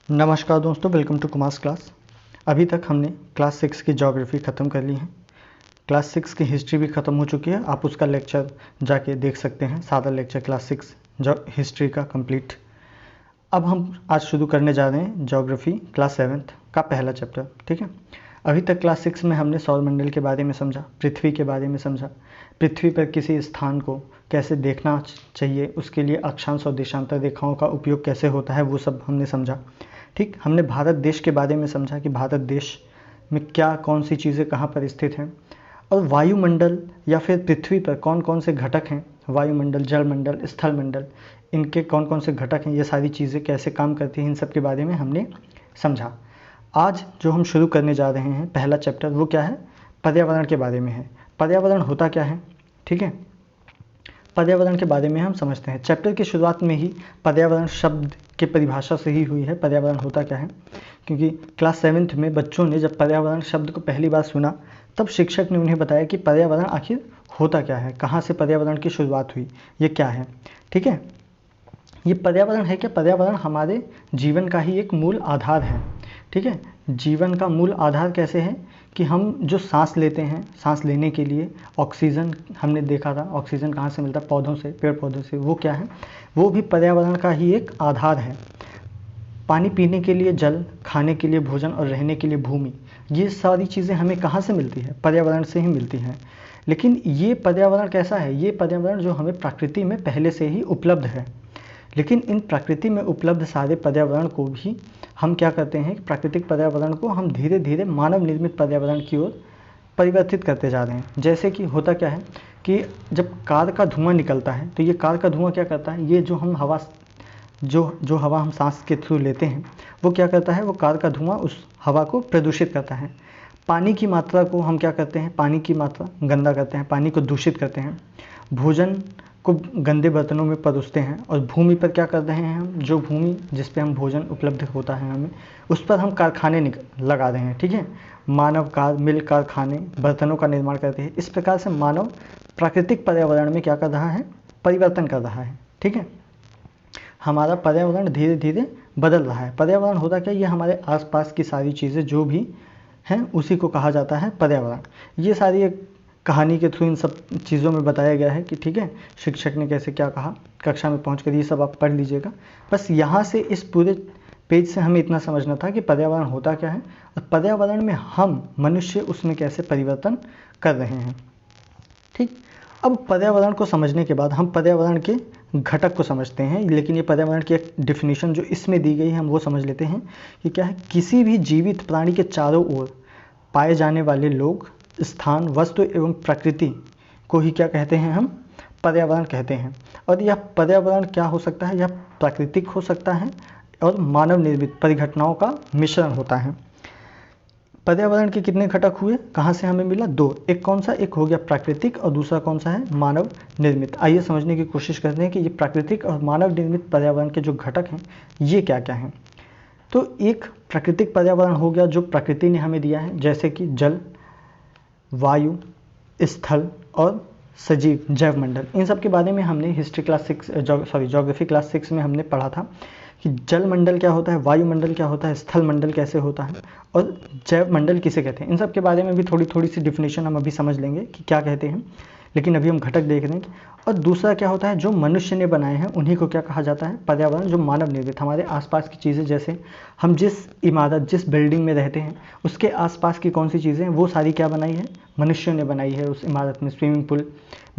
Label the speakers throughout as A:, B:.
A: नमस्कार दोस्तों, welcome to Kumars class. अभी तक हमने क्लास 6 की ज्योग्राफी ख़त्म कर ली है। क्लास 6 की हिस्ट्री भी ख़त्म हो चुकी है। आप उसका लेक्चर जाके देख सकते हैं, सादा लेक्चर क्लास 6 जो हिस्ट्री का कंप्लीट। अब हम आज शुरू करने जा रहे हैं ज्योग्राफी क्लास 7 का पहला चैप्टर। ठीक है, अभी तक क्लास 6 में हमने सौरमंडल के बारे में समझा, पृथ्वी के बारे में समझा, पृथ्वी पर किसी स्थान को कैसे देखना चाहिए, उसके लिए अक्षांश और देशांतर रेखाओं का उपयोग कैसे होता है, वो सब हमने समझा। ठीक, हमने भारत देश के बारे में समझा कि भारत देश में क्या कौन सी चीज़ें कहाँ पर स्थित हैं, और वायुमंडल या फिर पृथ्वी पर कौन कौन से घटक हैं, वायुमंडल, जलमंडल, स्थलमंडल, इनके कौन कौन से घटक हैं, ये सारी चीज़ें कैसे काम करती हैं, इन सब के बारे में हमने समझा। आज जो हम शुरू करने जा रहे हैं पहला चैप्टर, वो क्या है, पर्यावरण के बारे में है। पर्यावरण होता क्या है, ठीक है, पर्यावरण के बारे में हम समझते हैं। चैप्टर की शुरुआत में ही पर्यावरण शब्द की परिभाषा से ही हुई है, पर्यावरण होता क्या है, क्योंकि क्लास 7th में बच्चों ने जब पर्यावरण शब्द को पहली बार सुना तब शिक्षक ने उन्हें बताया कि पर्यावरण आखिर होता क्या है, कहाँ से पर्यावरण की शुरुआत हुई, ये क्या है। ठीक है, ये पर्यावरण है क्या, पर्यावरण हमारे जीवन का ही एक मूल आधार है। ठीक है, जीवन का मूल आधार कैसे है कि हम जो सांस लेते हैं, सांस लेने के लिए ऑक्सीजन हमने देखा था, ऑक्सीजन कहाँ से मिलता है, पौधों से, पेड़ पौधों से, वो क्या है, वो भी पर्यावरण का ही एक आधार है। पानी पीने के लिए जल, खाने के लिए भोजन और रहने के लिए भूमि, ये सारी चीज़ें हमें कहाँ से मिलती है, पर्यावरण से ही मिलती हैं। लेकिन ये पर्यावरण कैसा है, ये पर्यावरण जो हमें प्रकृति में पहले से ही उपलब्ध है। लेकिन इन प्रकृति में उपलब्ध सारे पर्यावरण को भी हम क्या करते हैं, प्राकृतिक पर्यावरण को हम धीरे धीरे मानव निर्मित पर्यावरण की ओर परिवर्तित करते जा रहे हैं। जैसे कि होता क्या है कि जब कार का धुआं निकलता है तो ये कार का धुआं क्या करता है, ये जो हम हवा जो हवा हम सांस के थ्रू लेते हैं वो क्या करता है, वो कार का धुआं उस हवा को प्रदूषित करता है। पानी की मात्रा को हम क्या करते हैं, पानी की मात्रा गंदा करते हैं, पानी को दूषित करते हैं, भोजन को गंदे बर्तनों में परोसते हैं, और भूमि पर क्या कर रहे हैं हम, जो भूमि जिस पे हम भोजन उपलब्ध होता है हमें, उस पर हम कारखाने लगा रहे हैं। ठीक है, मानव मिल कारखाने बर्तनों का निर्माण करते हैं। इस प्रकार से मानव प्राकृतिक पर्यावरण में क्या कर रहा है, परिवर्तन कर रहा है। ठीक है, हमारा पर्यावरण धीरे धीरे बदल रहा है। पर्यावरण होता क्या, ये हमारे आसपास की सारी चीज़ें जो भी हैं उसी को कहा जाता है पर्यावरण। ये सारी एक कहानी के थ्रू इन सब चीज़ों में बताया गया है कि ठीक है, शिक्षक ने कैसे क्या कहा, कक्षा में पहुंचकर ये सब आप पढ़ लीजिएगा। बस यहाँ से इस पूरे पेज से हमें इतना समझना था कि पर्यावरण होता क्या है और पर्यावरण में हम मनुष्य उसमें कैसे परिवर्तन कर रहे हैं। ठीक, अब पर्यावरण को समझने के बाद हम पर्यावरण के घटक को समझते हैं। लेकिन ये पर्यावरण की एक डिफिनीशन जो इसमें दी गई है हम वो समझ लेते हैं कि क्या है, किसी भी जीवित प्राणी के चारों ओर पाए जाने वाले लोग, स्थान, वस्तु एवं प्रकृति को ही क्या कहते हैं, हम पर्यावरण कहते हैं। और यह पर्यावरण क्या हो सकता है, यह प्राकृतिक हो सकता है और मानव निर्मित परिघटनाओं का मिश्रण होता है। पर्यावरण के कितने घटक हुए, कहाँ से हमें मिला, दो। एक कौन सा, एक हो गया प्राकृतिक और दूसरा कौन सा है, मानव निर्मित। आइए समझने की कोशिश करते हैं कि ये प्राकृतिक और मानव निर्मित पर्यावरण के जो घटक हैं ये क्या क्या हैं। तो एक प्राकृतिक पर्यावरण हो गया जो प्रकृति ने हमें दिया है, जैसे कि जल, वायु, स्थल और सजीव, जैवमंडल। इन सब के बारे में हमने हिस्ट्री क्लास 6 ज्योग्राफी क्लास 6 में हमने पढ़ा था कि जलमंडल क्या होता है, वायुमंडल क्या होता है, स्थल मंडल कैसे होता है और जैव मंडल किसे कहते हैं। इन सब के बारे में भी थोड़ी सी डिफिनेशन हम अभी समझ लेंगे कि क्या कहते हैं। लेकिन अभी हम घटक देख रहे हैं। और दूसरा क्या होता है, जो मनुष्य ने बनाए हैं उन्हीं को क्या कहा जाता है, पर्यावरण। जो मानव निर्मित, हमारे आसपास की चीज़ें, जैसे हम जिस इमारत, जिस बिल्डिंग में रहते हैं उसके आसपास की कौन सी चीज़ें, वो सारी क्या बनाई है, मनुष्यों ने बनाई है। उस इमारत में स्विमिंग पूल,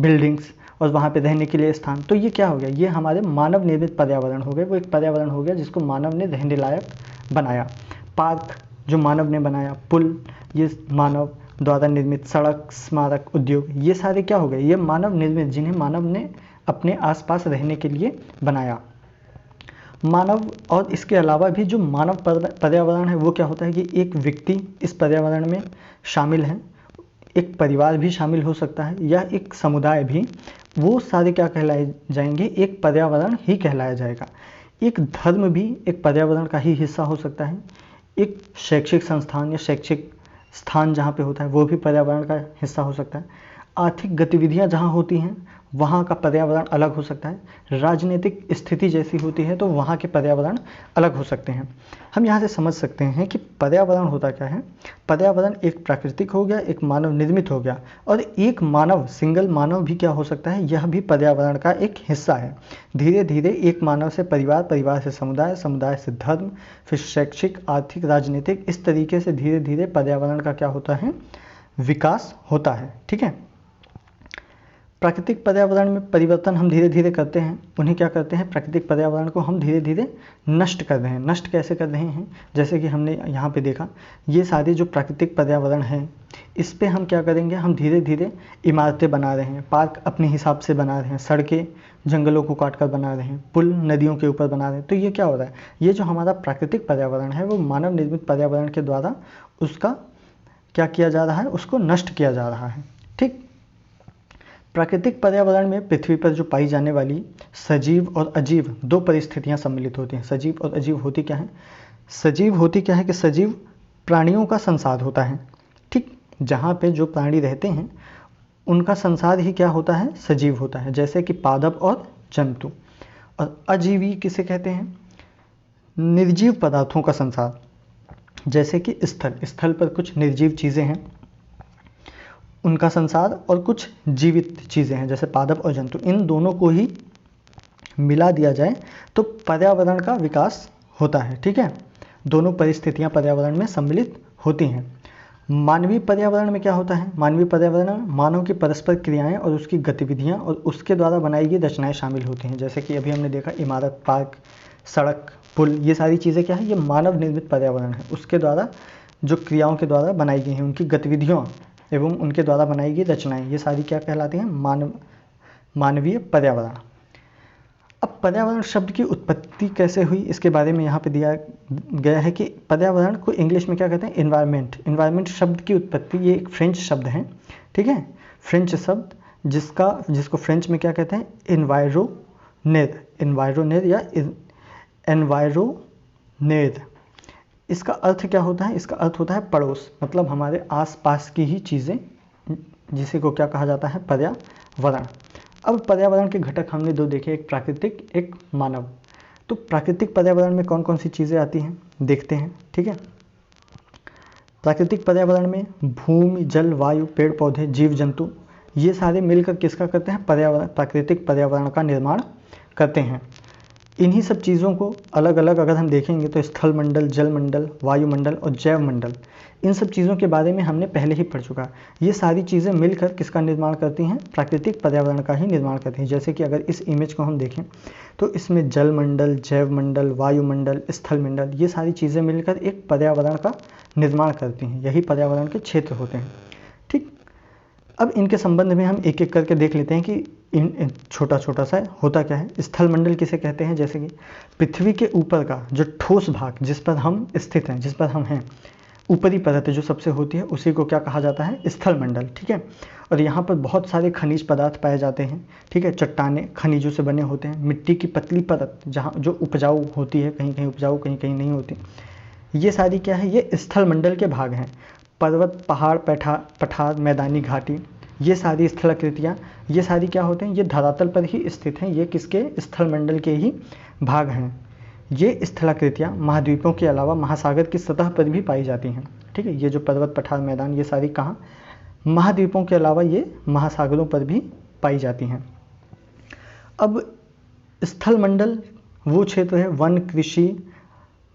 A: बिल्डिंग्स और वहाँ पे रहने के लिए स्थान। तो ये क्या हो गया, ये हमारे मानव निर्मित पर्यावरण हो गए। वो एक पर्यावरण हो गया जिसको मानव ने रहने लायक बनाया। पार्क जो मानव ने बनाया, पुल ये मानव द्वारा निर्मित, सड़क, स्मारक, उद्योग, ये सारे क्या हो गए, ये मानव निर्मित, जिन्हें मानव ने अपने आसपास रहने के लिए बनाया। मानव और इसके अलावा भी जो मानव पर्यावरण है वो क्या होता है कि एक व्यक्ति इस पर्यावरण में शामिल है, एक परिवार भी शामिल हो सकता है, या एक समुदाय भी, वो सारे क्या कहलाए जाएंगे, एक पर्यावरण ही कहलाया जाएगा। एक धर्म भी एक पर्यावरण का ही हिस्सा हो सकता है। एक शैक्षिक संस्थान या शैक्षिक स्थान जहाँ पे होता है वो भी पर्यावरण का हिस्सा हो सकता है। आर्थिक गतिविधियाँ जहाँ होती हैं वहाँ का पर्यावरण अलग हो सकता है। राजनीतिक स्थिति जैसी होती है तो वहाँ के पर्यावरण अलग हो सकते हैं। हम यहाँ से समझ सकते हैं कि पर्यावरण होता क्या है। पर्यावरण एक प्राकृतिक हो गया, एक मानव निर्मित हो गया, और एक मानव, सिंगल मानव भी क्या हो सकता है, यह भी पर्यावरण का एक हिस्सा है। धीरे धीरे एक मानव से परिवार, परिवार से समुदाय, समुदाय से धर्म, फिर शैक्षिक, आर्थिक, राजनीतिक, इस तरीके से धीरे धीरे पर्यावरण का क्या होता है, विकास होता है। ठीक है। प्राकृतिक पर्यावरण में परिवर्तन हम धीरे धीरे करते हैं, उन्हें क्या करते हैं, प्राकृतिक पर्यावरण को हम धीरे धीरे नष्ट कर रहे हैं। नष्ट कैसे कर रहे हैं, जैसे कि हमने यहाँ पे देखा, ये सारे जो प्राकृतिक पर्यावरण हैं इस पे हम क्या करेंगे, हम धीरे धीरे इमारतें बना रहे हैं, पार्क अपने हिसाब से बना रहे हैं, सड़कें जंगलों को काट कर बना रहे हैं, पुल नदियों के ऊपर बना रहे हैं। तो ये क्या हो रहा है, ये जो हमारा प्राकृतिक पर्यावरण है वो मानव निर्मित पर्यावरण के द्वारा उसका क्या किया जा रहा है, उसको नष्ट किया जा रहा है। ठीक। प्राकृतिक पर्यावरण में पृथ्वी पर जो पाई जाने वाली सजीव और अजीव दो परिस्थितियां सम्मिलित होती हैं। सजीव और अजीव होती क्या है, सजीव होती क्या है कि सजीव प्राणियों का संसार होता है। ठीक। जहाँ पे जो प्राणी रहते हैं उनका संसार ही क्या होता है, सजीव होता है, जैसे कि पादप और जंतु। और अजीवी किसे कहते हैं, निर्जीव पदार्थों का संसार, जैसे कि स्थल, स्थल पर कुछ निर्जीव चीज़ें हैं उनका संसार, और कुछ जीवित चीज़ें हैं जैसे पादप और जंतु। इन दोनों को ही मिला दिया जाए तो पर्यावरण का विकास होता है। ठीक है। दोनों परिस्थितियां पर्यावरण में सम्मिलित होती हैं। मानवीय पर्यावरण में क्या होता है, मानवीय पर्यावरण में मानव की परस्पर क्रियाएं और उसकी गतिविधियां और उसके द्वारा बनाई गई रचनाएं शामिल होती हैं। जैसे कि अभी हमने देखा, इमारत, पार्क, सड़क, पुल, ये सारी चीज़ें क्या है, ये मानव निर्मित पर्यावरण है। उसके द्वारा जो क्रियाओं के द्वारा बनाई गई हैं, उनकी गतिविधियों एवं उनके द्वारा बनाई गई रचनाएं, ये सारी क्या कहलाती हैं, मानवीय पर्यावरण। अब पर्यावरण शब्द की उत्पत्ति कैसे हुई, इसके बारे में यहाँ पे दिया गया है कि पर्यावरण को इंग्लिश में क्या कहते हैं, एनवायरनमेंट। एनवायरनमेंट शब्द की उत्पत्ति, ये एक फ्रेंच शब्द है। ठीक है, फ्रेंच शब्द जिसको फ्रेंच में क्या कहते हैं, एनवायरोनेर या एनवायरोनेर। इसका अर्थ क्या होता है, इसका अर्थ होता है पड़ोस, मतलब हमारे आसपास की ही चीज़ें, जिसे को क्या कहा जाता है, पर्यावरण। अब पर्यावरण के घटक हमने दो देखे, एक प्राकृतिक, एक मानव। तो प्राकृतिक पर्यावरण में कौन कौन सी चीज़ें आती हैं देखते हैं। ठीक है। प्राकृतिक पर्यावरण में भूमि, जल, वायु, पेड़ पौधे, जीव जंतु, ये सारे मिलकर किसका करते हैं, पर्यावरण, प्राकृतिक पर्यावरण का निर्माण करते हैं। इन्हीं सब चीज़ों को अलग अलग अगर हम देखेंगे तो स्थल मंडल, जल मंडल, वायुमंडल और जैव मंडल, इन सब चीज़ों के बारे में हमने पहले ही पढ़ चुका। ये सारी चीज़ें मिलकर किसका निर्माण करती हैं, प्राकृतिक पर्यावरण का ही निर्माण करती हैं। जैसे कि अगर इस इमेज को हम देखें तो इसमें जल मंडल, जैव मंडल, वायुमंडल, स्थल मंडल, ये सारी चीज़ें मिलकर एक पर्यावरण का निर्माण करती हैं। यही पर्यावरण के क्षेत्र होते हैं। ठीक। अब इनके संबंध में हम एक एक करके देख लेते हैं कि इन छोटा छोटा सा होता क्या है। स्थल मंडल किसे कहते हैं, जैसे कि पृथ्वी के ऊपर का जो ठोस भाग, जिस पर हम स्थित हैं, जिस पर हम हैं, ऊपरी परत जो सबसे होती है, उसी को क्या कहा जाता है, स्थल मंडल। ठीक है। और यहाँ पर बहुत सारे खनिज पदार्थ पाए जाते हैं। ठीक है। चट्टानें खनिजों से बने होते हैं, मिट्टी की पतली परत जहाँ जो उपजाऊ होती है, कहीं कहीं उपजाऊ, कहीं कहीं नहीं होती, ये सारी क्या है, ये स्थल मंडल के भाग हैं। पर्वत, पहाड़, पठार, मैदानी घाटी, ये सारी स्थलाकृतियाँ, ये सारी क्या होते हैं, ये धरातल पर ही स्थित हैं। ये किसके, स्थल मंडल के ही भाग हैं। ये स्थलाकृतियाँ महाद्वीपों के अलावा महासागर की सतह पर भी पाई जाती हैं। ठीक है। ये जो पर्वत, पठार, मैदान, ये सारी कहाँ, महाद्वीपों के अलावा ये महासागरों पर भी पाई जाती हैं। अब स्थल मंडल वो क्षेत्र है, वन, कृषि,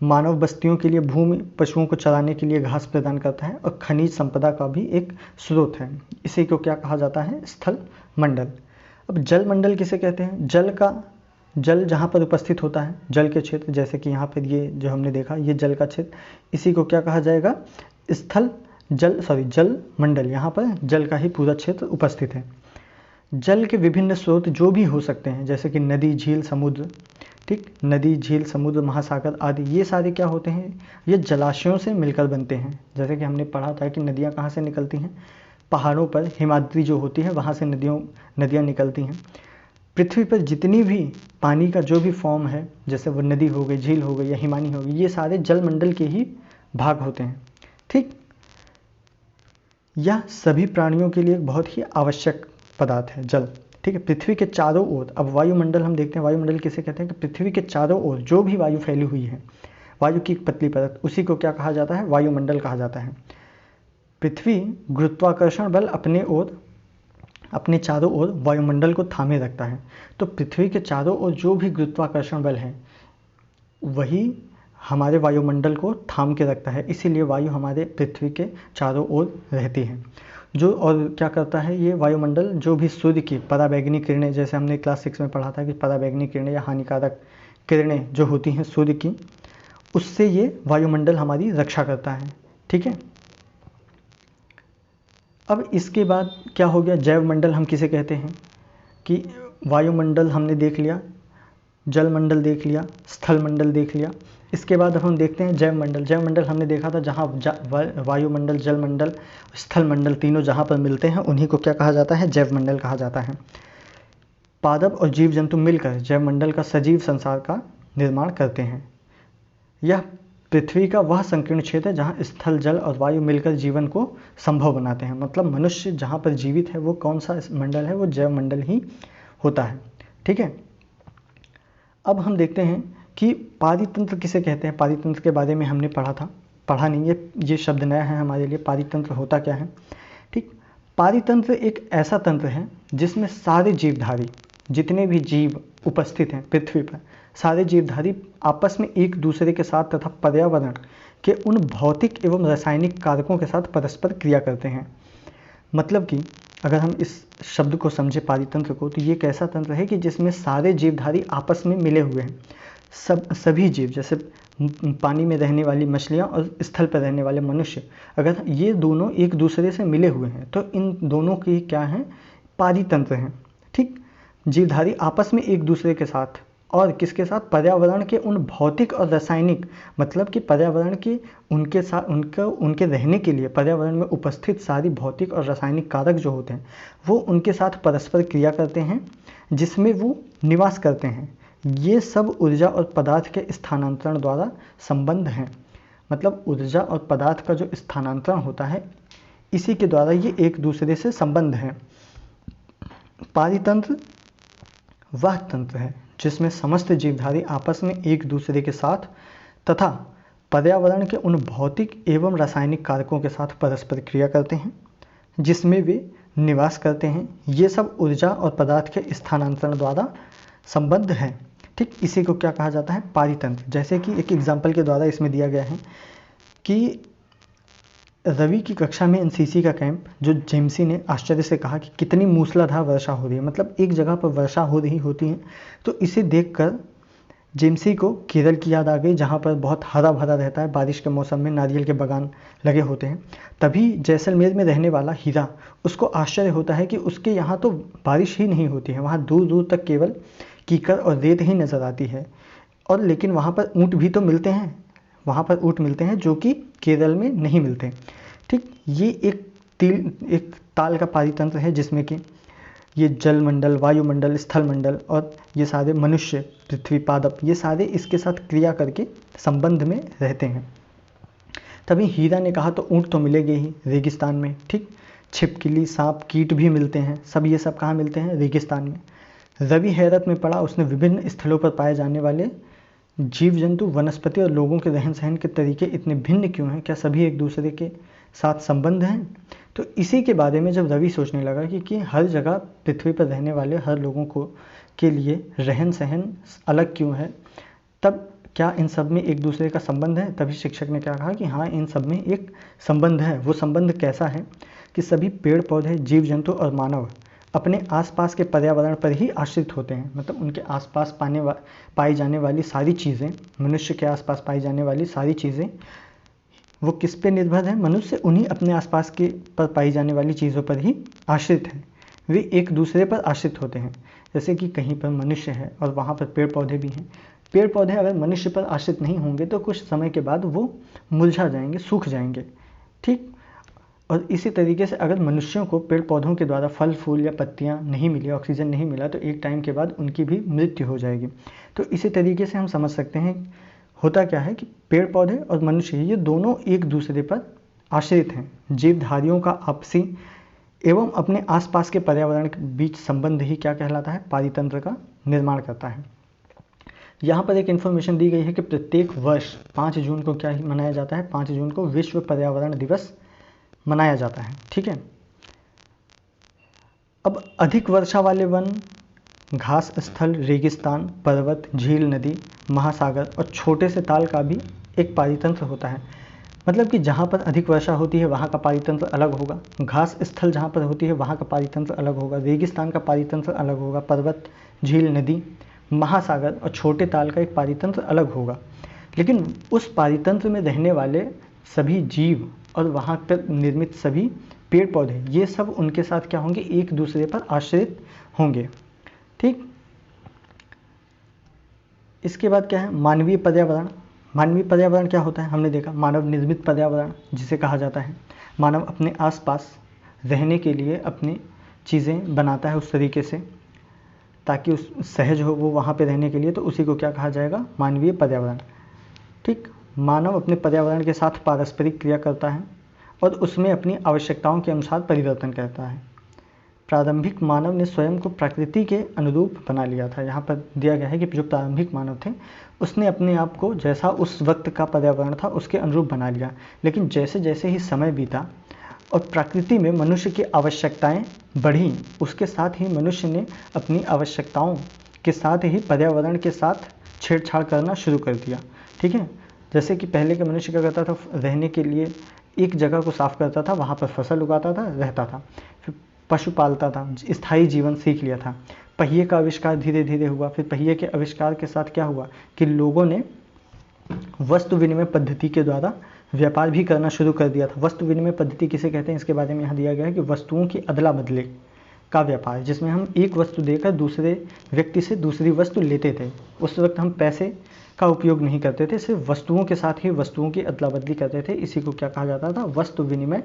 A: मानव बस्तियों के लिए भूमि, पशुओं को चराने के लिए घास प्रदान करता है, और खनिज संपदा का भी एक स्रोत है। इसी को क्या कहा जाता है, स्थल मंडल। अब जल मंडल किसे कहते हैं, जल जहाँ पर उपस्थित होता है, जल के क्षेत्र, जैसे कि यहाँ पर ये जो हमने देखा, ये जल का क्षेत्र, इसी को क्या कहा जाएगा, जल मंडल। यहाँ पर जल का ही पूरा क्षेत्र उपस्थित है। जल के विभिन्न स्रोत जो भी हो सकते हैं, जैसे कि नदी, झील, समुद्र। ठीक। नदी, झील, समुद्र, महासागर आदि, ये सारे क्या होते हैं, ये जलाशयों से मिलकर बनते हैं। जैसे कि हमने पढ़ा था कि नदियाँ कहाँ से निकलती हैं, पहाड़ों पर हिमाद्री जो होती है वहाँ से नदियाँ निकलती हैं। पृथ्वी पर जितनी भी पानी का जो भी फॉर्म है, जैसे वो नदी हो गई, झील हो गई या हिमानी हो गई, ये सारे जल मंडल के ही भाग होते हैं। ठीक। यह सभी प्राणियों के लिए एक बहुत ही आवश्यक पदार्थ है, जल। ठीक है। पृथ्वी के चारों ओर, अब वायुमंडल हम देखते हैं, वायुमंडल किसे कहते हैं कि पृथ्वी के चारों ओर जो भी वायु फैली हुई है, वायु की एक पतली परत, उसी को क्या कहा जाता है, वायुमंडल कहा जाता है। पृथ्वी गुरुत्वाकर्षण बल अपने ओर, अपने चारों ओर वायुमंडल को थामे रखता है। तो पृथ्वी के चारों ओर जो भी गुरुत्वाकर्षण बल है वही हमारे वायुमंडल को थाम के रखता है, इसीलिए वायु हमारे पृथ्वी के चारों ओर रहती है। जो और क्या करता है ये वायुमंडल, जो भी सूर्य की पराबैंगनी किरणें, जैसे हमने क्लास 6 में पढ़ा था कि पराबैंगनी किरणें या हानिकारक किरणें जो होती हैं सूर्य की, उससे ये वायुमंडल हमारी रक्षा करता है। ठीक है। अब इसके बाद क्या हो गया, जैवमंडल हम किसे कहते हैं कि वायुमंडल हमने देख लिया, जलमंडल देख लिया, स्थलमंडल देख लिया। इसके बाद अब हम देखते हैं जैवमंडल। जैवमंडल हमने देखा था जहाँ वायुमंडल, जलमंडल, स्थलमंडल तीनों जहाँ पर मिलते हैं उन्हीं को क्या कहा जाता है, जैवमंडल कहा जाता है। पादप और जीव जंतु मिलकर जैवमंडल का सजीव संसार का निर्माण करते हैं। यह पृथ्वी का वह संकीर्ण क्षेत्र है जहाँ स्थल, जल और वायु मिलकर जीवन को संभव बनाते हैं। मतलब मनुष्य जहाँ पर जीवित है वो कौन सा मंडल है, वो जैवमंडल ही होता है। ठीक है। अब हम देखते हैं कि पारितंत्र किसे कहते हैं। पारितंत्र के बारे में हमने पढ़ा नहीं, ये शब्द नया है हमारे लिए। पारितंत्र होता क्या है। ठीक, पारितंत्र एक ऐसा तंत्र है जिसमें सारे जीवधारी, जितने भी जीव उपस्थित हैं पृथ्वी पर, सारे जीवधारी आपस में एक दूसरे के साथ तथा पर्यावरण के उन भौतिक एवं रासायनिक कारकों के साथ परस्पर क्रिया करते हैं। मतलब कि अगर हम इस शब्द को समझे पारितंत्र को, तो ये एक ऐसा तंत्र है कि जिसमें सारे जीवधारी आपस में मिले हुए हैं। सभी जीव, जैसे पानी में रहने वाली मछलियाँ और स्थल पर रहने वाले मनुष्य, अगर ये दोनों एक दूसरे से मिले हुए हैं तो इन दोनों की क्या हैं, पारितंत्र हैं। ठीक, जीवधारी आपस में एक दूसरे के साथ और किसके साथ, पर्यावरण के उन भौतिक और रासायनिक, मतलब कि पर्यावरण की उनके साथ उनके रहने के लिए पर्यावरण में उपस्थित सारी भौतिक और रासायनिक कारक जो होते हैं वो उनके साथ परस्पर क्रिया करते हैं, जिसमें वो निवास करते हैं। ये सब ऊर्जा और पदार्थ के स्थानांतरण द्वारा संबंध हैं। मतलब ऊर्जा और पदार्थ का जो स्थानांतरण होता है इसी के द्वारा ये एक दूसरे से संबंध हैं। पारितंत्र वह तंत्र है जिसमें समस्त जीवधारी आपस में एक दूसरे के साथ तथा पर्यावरण के उन भौतिक एवं रासायनिक कारकों के साथ परस्पर क्रिया करते हैं, जिसमें वे निवास करते हैं। ये सब ऊर्जा और पदार्थ के स्थानांतरण द्वारा संबद्ध है। ठीक, इसी को क्या कहा जाता है, पारितंत्र। जैसे कि एक एग्जाम्पल के द्वारा इसमें दिया गया है कि रवि की कक्षा में एनसीसी का कैंप, जो जेम्सी ने आश्चर्य से कहा कि कितनी मूसलाधार वर्षा हो रही है, मतलब एक जगह पर वर्षा हो रही होती है। तो इसे देखकर जेम्सी को केरल की याद आ गई, जहाँ पर बहुत हरा भरा रहता है, बारिश के मौसम में नारियल के बागान लगे होते हैं। तभी जैसलमेर में रहने वाला हीरा, उसको आश्चर्य होता है कि उसके यहाँ तो बारिश ही नहीं होती है, वहाँ दूर दूर तक केवल कीकर और रेत ही नज़र आती है, और लेकिन वहाँ पर ऊँट भी तो मिलते हैं, वहाँ पर ऊँट मिलते हैं जो कि केरल में नहीं मिलते। ठीक, ये एक ताल का पारितंत्र है जिसमें कि ये जलमंडल, वायुमंडल, स्थलमंडल और ये सारे मनुष्य, पृथ्वी, पादप, ये सारे इसके साथ क्रिया करके संबंध में रहते हैं। तभी हीरा ने कहा तो ऊँट तो मिलेंगे ही रेगिस्तान में। ठीक, छिपकली, सांप, कीट भी मिलते हैं, सब ये सब कहाँ मिलते हैं, रेगिस्तान में। रवि हैरत में पड़ा, उसने विभिन्न स्थलों पर पाए जाने वाले जीव जंतु, वनस्पति और लोगों के रहन सहन के तरीके इतने भिन्न क्यों हैं, क्या सभी एक दूसरे के साथ संबंध हैं। तो इसी के बारे में जब रवि सोचने लगा कि हर जगह पृथ्वी पर रहने वाले हर लोगों को के लिए रहन सहन अलग क्यों है, तब क्या इन सब में एक दूसरे का संबंध है। तभी शिक्षक ने क्या कहा कि हाँ, इन सब में एक संबंध है। वो संबंध कैसा है कि सभी पेड़ पौधे, जीव जंतु और मानव अपने आसपास के पर्यावरण पर ही आश्रित होते हैं। मतलब उनके आसपास पाई जाने वाली सारी चीज़ें, मनुष्य के आसपास पाई जाने वाली सारी चीज़ें, वो किस पे निर्भर है, मनुष्य उन्हीं अपने आसपास के पर पाई जाने वाली चीज़ों पर ही आश्रित है। वे एक दूसरे पर आश्रित होते हैं। जैसे कि कहीं पर मनुष्य है और वहाँ पर पेड़ पौधे भी हैं। पेड़ पौधे अगर मनुष्य पर आश्रित नहीं होंगे तो कुछ समय के बाद वो मुरझा जाएंगे, सूख जाएंगे। ठीक, और इसी तरीके से अगर मनुष्यों को पेड़ पौधों के द्वारा फल फूल या पत्तियां नहीं मिली, ऑक्सीजन नहीं मिला, तो एक टाइम के बाद उनकी भी मृत्यु हो जाएगी। तो इसी तरीके से हम समझ सकते हैं होता क्या है कि पेड़ पौधे और मनुष्य ये दोनों एक दूसरे पर आश्रित हैं। जीवधारियों का आपसी एवं अपने आसपास के पर्यावरण के बीच संबंध ही क्या कहलाता है, पारितंत्र का निर्माण करता है। यहाँ पर एक इन्फॉर्मेशन दी गई है कि प्रत्येक वर्ष 5 जून को क्या मनाया जाता है, 5 जून को विश्व पर्यावरण दिवस मनाया जाता है। ठीक है। अब अधिक वर्षा वाले वन, घास स्थल, रेगिस्तान, पर्वत, झील, नदी, महासागर और छोटे से ताल का भी एक पारितंत्र होता है। मतलब कि जहाँ पर अधिक वर्षा होती है वहाँ का पारितंत्र अलग होगा, घास स्थल जहाँ पर होती है वहाँ का पारितंत्र अलग होगा, रेगिस्तान का पारितंत्र अलग होगा, पर्वत, झील, नदी, महासागर और छोटे ताल का एक पारितंत्र अलग होगा। लेकिन उस पारितंत्र में रहने वाले सभी जीव और वहाँ पर निर्मित सभी पेड़ पौधे, ये सब उनके साथ क्या होंगे, एक दूसरे पर आश्रित होंगे। ठीक। इसके बाद क्या है, मानवीय पर्यावरण। मानवीय पर्यावरण क्या होता है, हमने देखा मानव निर्मित पर्यावरण जिसे कहा जाता है। मानव अपने आसपास रहने के लिए अपनी चीज़ें बनाता है उस तरीके से ताकि उस सहज हो वो वहाँ पे रहने के लिए, तो उसी को क्या कहा जाएगा, मानवीय पर्यावरण। ठीक। मानव अपने पर्यावरण के साथ पारस्परिक क्रिया करता है और उसमें अपनी आवश्यकताओं के अनुसार परिवर्तन करता है। प्रारंभिक मानव ने स्वयं को प्रकृति के अनुरूप बना लिया था। यहाँ पर दिया गया है कि जो प्रारंभिक मानव थे उसने अपने आप को जैसा उस वक्त का पर्यावरण था उसके अनुरूप बना लिया। लेकिन जैसे जैसे ही समय बीता और प्रकृति में मनुष्य की आवश्यकताएं बढ़ी, उसके साथ ही मनुष्य ने अपनी आवश्यकताओं के साथ ही पर्यावरण के साथ छेड़छाड़ करना शुरू कर दिया। ठीक है। जैसे कि पहले के मनुष्य क्या करता था, रहने के लिए एक जगह को साफ करता था, वहाँ पर फसल उगाता था, रहता था, फिर पशु पालता था, स्थायी जीवन सीख लिया था। पहिए का आविष्कार धीरे धीरे हुआ, फिर पहिए के आविष्कार के साथ क्या हुआ कि लोगों ने वस्तु विनिमय पद्धति के द्वारा व्यापार भी करना शुरू कर दिया था। वस्तु विनिमय पद्धति किसे कहते हैं, इसके बारे में यहाँ दिया गया है कि वस्तुओं की अदला बदले का व्यापार, जिसमें हम एक वस्तु देकर दूसरे व्यक्ति से दूसरी वस्तु लेते थे। उस वक्त हम पैसे का उपयोग नहीं करते थे, सिर्फ वस्तुओं के साथ ही वस्तुओं की अदला बदली करते थे। इसी को क्या कहा जाता था, वस्तु विनिमय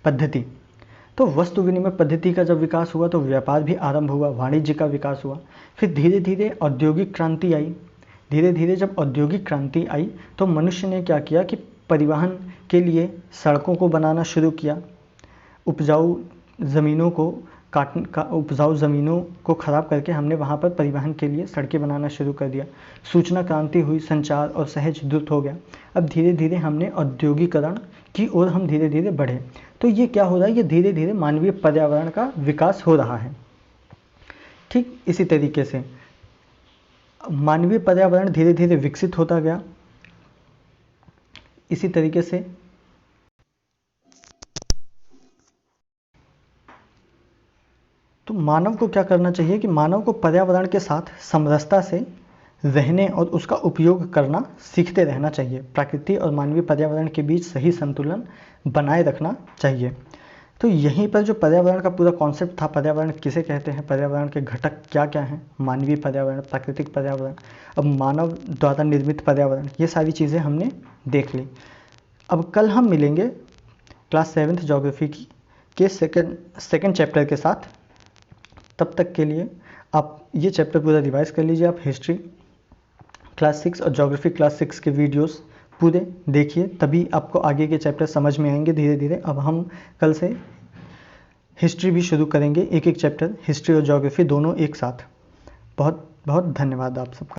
A: पद्धति। तो वस्तु विनिमय पद्धति का जब विकास हुआ तो व्यापार भी आरंभ हुआ, वाणिज्य का विकास हुआ। फिर धीरे धीरे औद्योगिक क्रांति आई। धीरे धीरे जब औद्योगिक क्रांति आई तो मनुष्य ने क्या किया कि परिवहन के लिए सड़कों को बनाना शुरू किया। उपजाऊ ज़मीनों को ख़राब करके हमने वहाँ पर परिवहन के लिए सड़कें बनाना शुरू कर दिया। सूचना क्रांति हुई, संचार और सहज द्रुत हो गया। अब धीरे धीरे हमने औद्योगिकरण की ओर हम धीरे धीरे बढ़े। तो ये क्या हो रहा है, ये धीरे धीरे मानवीय पर्यावरण का विकास हो रहा है। ठीक इसी तरीके से मानवीय पर्यावरण धीरे धीरे विकसित होता गया। इसी तरीके से तो मानव को क्या करना चाहिए कि मानव को पर्यावरण के साथ समरसता से रहने और उसका उपयोग करना सीखते रहना चाहिए। प्रकृति और मानवीय पर्यावरण के बीच सही संतुलन बनाए रखना चाहिए। तो यहीं पर जो पर्यावरण का पूरा कॉन्सेप्ट था, पर्यावरण किसे कहते हैं, पर्यावरण के घटक क्या क्या हैं, मानवीय पर्यावरण, प्राकृतिक पर्यावरण, अब मानव द्वारा निर्मित पर्यावरण, ये सारी चीज़ें हमने देख ली। अब कल हम मिलेंगे क्लास 7th ज्योग्राफी के सेकंड चैप्टर के साथ। तब तक के लिए आप ये चैप्टर पूरा रिवाइज कर लीजिए। आप हिस्ट्री क्लास 6 और ज्योग्राफी क्लास 6 के वीडियोस पूरे देखिए, तभी आपको आगे के चैप्टर समझ में आएंगे धीरे धीरे। अब हम कल से हिस्ट्री भी शुरू करेंगे, एक एक चैप्टर हिस्ट्री और ज्योग्राफी दोनों एक साथ। बहुत बहुत धन्यवाद आप सबका।